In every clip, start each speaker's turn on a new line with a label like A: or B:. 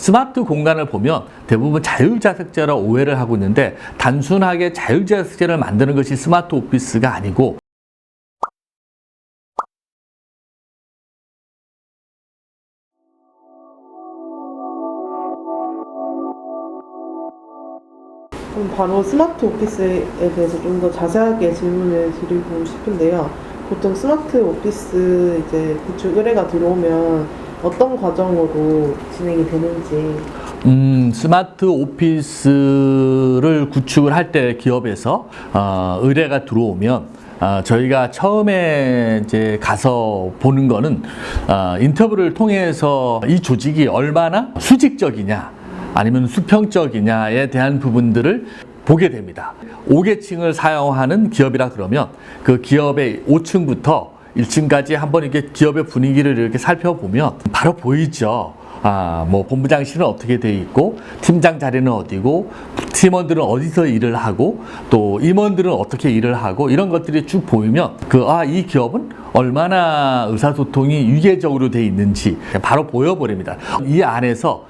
A: 스마트 공간을 보면 대부분 자율자석제라 오해를 하고 있는데 단순하게 자율자석제를 만드는 것이 스마트 오피스가 아니고
B: 그럼 바로 스마트 오피스에 대해서 좀 더 자세하게 질문을 드리고 싶은데요. 보통 스마트 오피스 이제 구축 의뢰가 들어오면 어떤 과정으로 진행이 되는지.
A: 스마트 오피스를 구축을 할 때 기업에서 의뢰가 들어오면 저희가 처음에 이제 가서 보는 거는 인터뷰를 통해서 이 조직이 얼마나 수직적이냐 아니면 수평적이냐에 대한 부분들을 보게 됩니다. 5계층을 사용하는 기업이라 그러면 그 기업의 5층부터 1층까지 한번 이렇게 기업의 분위기를 이렇게 살펴보면 바로 보이죠. 뭐 본부장실은 어떻게 돼 있고, 팀장 자리는 어디고, 팀원들은 어디서 일을 하고, 또 임원들은 어떻게 일을 하고, 이런 것들이 쭉 보이면 이 기업은 얼마나 의사소통이 유계적으로 돼 있는지 바로 보여버립니다. 이 안에서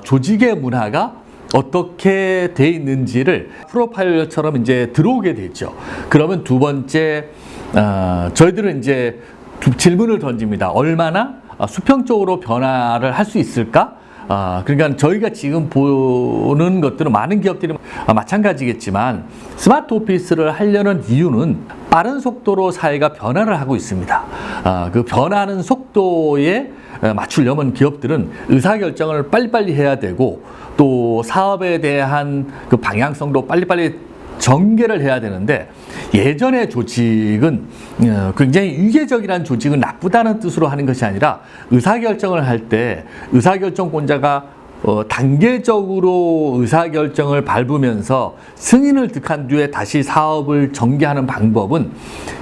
A: 조직의 문화가 어떻게 돼 있는지를 프로파일러처럼 이제 들어오게 되죠. 그러면 두 번째, 저희들은 이제 질문을 던집니다. 얼마나 수평적으로 변화를 할 수 있을까? 그러니까 저희가 지금 보는 것들은 많은 기업들이 마찬가지겠지만 스마트 오피스를 하려는 이유는 빠른 속도로 사회가 변화를 하고 있습니다. 그 변화하는 속도에 맞추려면 기업들은 의사결정을 빨리빨리 해야 되고 또 사업에 대한 그 방향성도 빨리빨리 전개를 해야 되는데 예전의 조직은 굉장히 유계적이라는 조직은 나쁘다는 뜻으로 하는 것이 아니라 의사결정을 할 때 의사결정권자가 단계적으로 의사결정을 밟으면서 승인을 득한 뒤에 다시 사업을 전개하는 방법은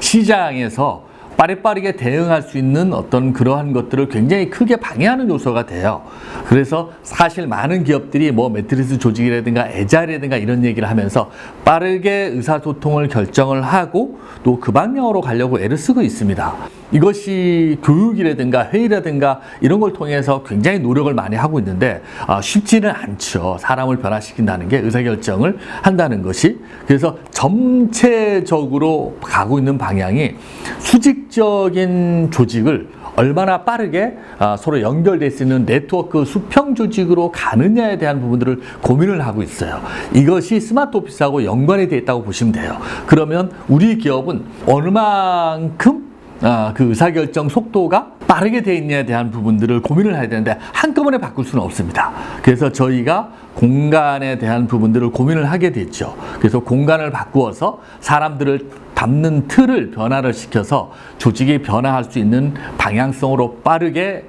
A: 시장에서 빠르게 대응할 수 있는 어떤 그러한 것들을 굉장히 크게 방해하는 요소가 돼요. 그래서 사실 많은 기업들이 뭐 매트리스 조직이라든가 애자이라든가 이런 얘기를 하면서 빠르게 의사소통을 결정을 하고 또 그 방향으로 가려고 애를 쓰고 있습니다. 이것이 교육이라든가 회의라든가 이런 걸 통해서 굉장히 노력을 많이 하고 있는데 쉽지는 않죠. 사람을 변화시킨다는 게 의사결정을 한다는 것이. 그래서 전체적으로 가고 있는 방향이 수직적인 조직을 얼마나 빠르게 서로 연결될 수 있는 네트워크 수평 조직으로 가느냐에 대한 부분들을 고민을 하고 있어요. 이것이 스마트 오피스하고 연관이 되어 있다고 보시면 돼요. 그러면 우리 기업은 어느 만큼 그 의사결정 속도가 빠르게 되어 있냐에 대한 부분들을 고민을 해야 되는데 한꺼번에 바꿀 수는 없습니다. 그래서 저희가 공간에 대한 부분들을 고민을 하게 됐죠. 그래서 공간을 바꾸어서 사람들을 담는 틀을 변화를 시켜서 조직이 변화할 수 있는 방향성으로 빠르게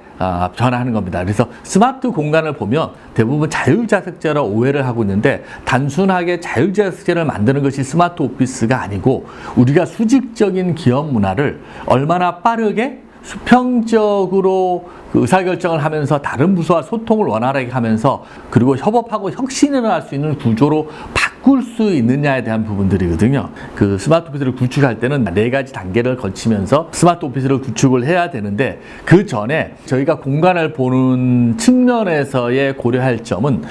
A: 변화하는 겁니다. 그래서 스마트 공간을 보면 대부분 자율자석제라 오해를 하고 있는데 단순하게 자율자석제를 만드는 것이 스마트 오피스가 아니고 우리가 수직적인 기업 문화를 얼마나 빠르게 수평적으로 의사결정을 하면서 다른 부서와 소통을 원활하게 하면서 그리고 협업하고 혁신을 할 수 있는 구조로 바꿀 수 있느냐에 대한 부분들이거든요. 그 스마트 오피스를 구축할 때는 4가지 단계를 거치면서 스마트 오피스를 구축을 해야 되는데 그 전에 저희가 공간을 보는 측면에서의 고려할 점은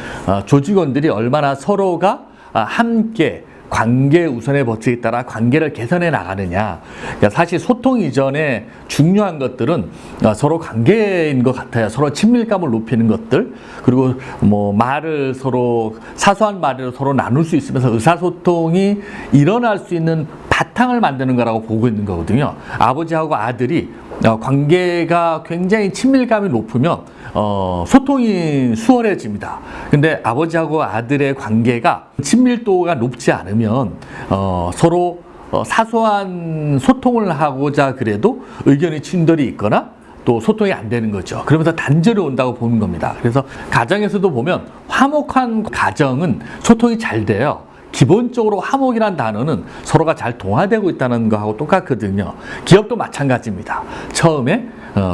A: 조직원들이 얼마나 서로가 함께 관계 우선의 법칙에 따라 관계를 개선해 나가느냐. 그러니까 사실 소통 이전에 중요한 것들은 서로 관계인 것 같아요. 서로 친밀감을 높이는 것들, 그리고 뭐 말을 서로 사소한 말을 서로 나눌 수 있으면서 의사소통이 일어날 수 있는 바탕을 만드는 거라고 보고 있는 거거든요. 아버지하고 아들이 관계가 굉장히 친밀감이 높으면 소통이 수월해집니다. 근데 아버지하고 아들의 관계가 친밀도가 높지 않으면 서로 사소한 소통을 하고자 그래도 의견의 충돌이 있거나 또 소통이 안 되는 거죠. 그러면서 단절이 온다고 보는 겁니다. 그래서 가정에서도 보면 화목한 가정은 소통이 잘 돼요. 기본적으로 화목이라는 단어는 서로가 잘 동화되고 있다는 거하고 똑같거든요. 기업도 마찬가지입니다. 처음에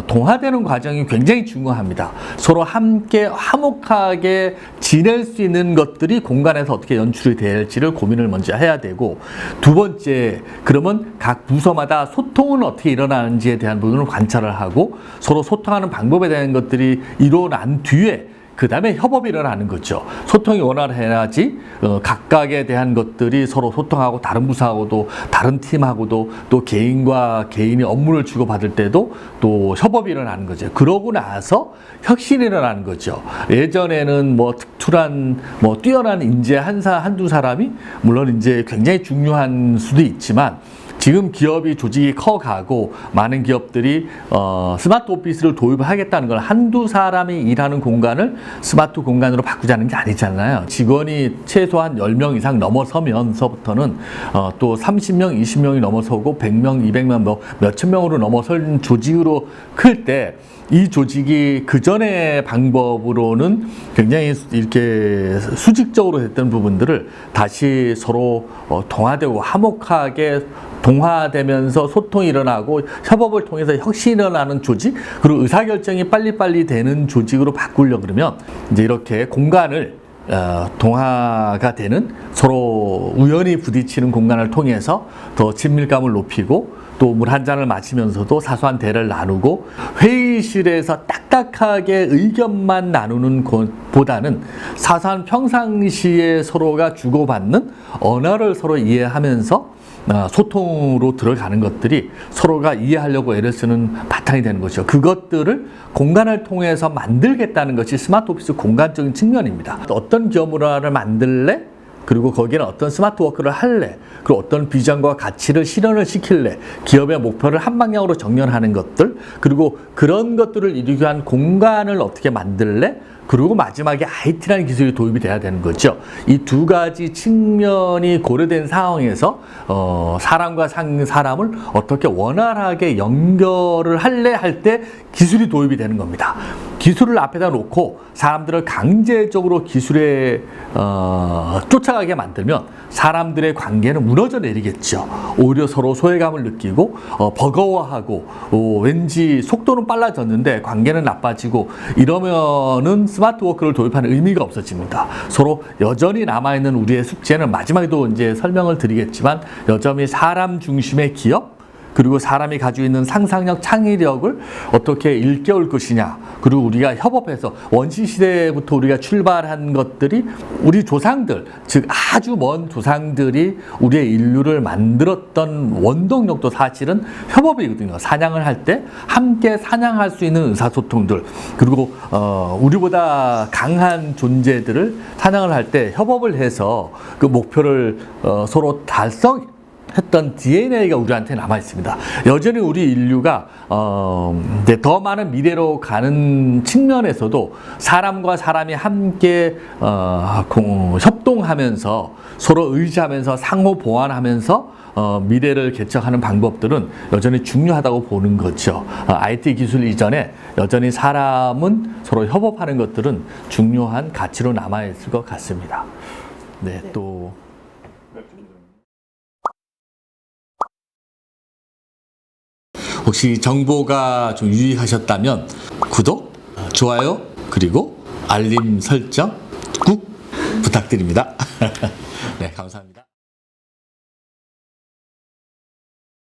A: 동화되는 과정이 굉장히 중요합니다. 서로 함께 화목하게 지낼 수 있는 것들이 공간에서 어떻게 연출이 될지를 고민을 먼저 해야 되고, 두 번째, 그러면 각 부서마다 소통은 어떻게 일어나는지에 대한 부분을 관찰을 하고 서로 소통하는 방법에 대한 것들이 이루어난 뒤에 그다음에 협업이 일어나는 거죠. 소통이 원활해야지 각각에 대한 것들이 서로 소통하고 다른 부서하고도 다른 팀하고도 또 개인과 개인이 업무를 주고받을 때도 또 협업이 일어나는 거죠. 그러고 나서 혁신이 일어나는 거죠. 예전에는 뭐 특출한 뭐 뛰어난 인재 한두 사람이 물론 이제 굉장히 중요한 수도 있지만 지금 기업이 조직이 커가고 많은 기업들이 스마트 오피스를 도입하겠다는 걸 한두 사람이 일하는 공간을 스마트 공간으로 바꾸자는 게 아니잖아요. 직원이 최소한 10명 이상 넘어서면서부터는 또 30명, 20명이 넘어서고 100명, 200명, 뭐 몇천 명으로 넘어선 조직으로 클 때 이 조직이 그 전의 방법으로는 굉장히 이렇게 수직적으로 했던 부분들을 다시 서로 동화되고 화목하게 동화되면서 소통이 일어나고 협업을 통해서 혁신이 일어나는 조직, 그리고 의사결정이 빨리빨리 되는 조직으로 바꾸려고 그러면 이제 이렇게 공간을 동화가 되는 서로 우연히 부딪히는 공간을 통해서 더 친밀감을 높이고 또 물 한 잔을 마시면서도 사소한 대화를 나누고 회의실에서 딱딱하게 의견만 나누는 것보다는 사소한 평상시에 서로가 주고받는 언어를 서로 이해하면서 소통으로 들어가는 것들이 서로가 이해하려고 애를 쓰는 바탕이 되는 것이죠. 그것들을 공간을 통해서 만들겠다는 것이 스마트 오피스 공간적인 측면입니다. 어떤 기업 문화를 만들래? 그리고 거기에는 어떤 스마트 워크를 할래? 그리고 어떤 비전과 가치를 실현을 시킬래? 기업의 목표를 한 방향으로 정렬하는 것들, 그리고 그런 것들을 이루기 위한 공간을 어떻게 만들래? 그리고 마지막에 IT라는 기술이 도입이 돼야 되는 거죠. 이 두 가지 측면이 고려된 상황에서 사람과 사람을 어떻게 원활하게 연결을 할래 할 때 기술이 도입이 되는 겁니다. 기술을 앞에다 놓고 사람들을 강제적으로 기술에 쫓아가게 만들면 사람들의 관계는 무너져 내리겠죠. 오히려 서로 소외감을 느끼고 버거워하고 왠지 속도는 빨라졌는데 관계는 나빠지고 이러면은 스마트 워크를 도입하는 의미가 없어집니다. 서로 여전히 남아있는 우리의 숙제는 마지막에도 이제 설명을 드리겠지만 여전히 사람 중심의 기업, 그리고 사람이 가지고 있는 상상력, 창의력을 어떻게 일깨울 것이냐. 그리고 우리가 협업해서 원시시대부터 우리가 출발한 것들이 우리 조상들, 즉 아주 먼 조상들이 우리의 인류를 만들었던 원동력도 사실은 협업이거든요. 사냥을 할 때 함께 사냥할 수 있는 의사소통들, 그리고 우리보다 강한 존재들을 사냥을 할 때 협업을 해서 그 목표를 서로 했던 DNA가 우리한테 남아 있습니다. 여전히 우리 인류가 더 많은 미래로 가는 측면에서도 사람과 사람이 함께 협동하면서 서로 의지하면서 상호 보완하면서 미래를 개척하는 방법들은 여전히 중요하다고 보는 거죠. IT 기술 이전에 여전히 사람은 서로 협업하는 것들은 중요한 가치로 남아 있을 것 같습니다. 네, 또 혹시 정보가 좀 유익하셨다면 구독, 좋아요, 그리고 알림 설정 꾹 부탁드립니다. 네, 감사합니다.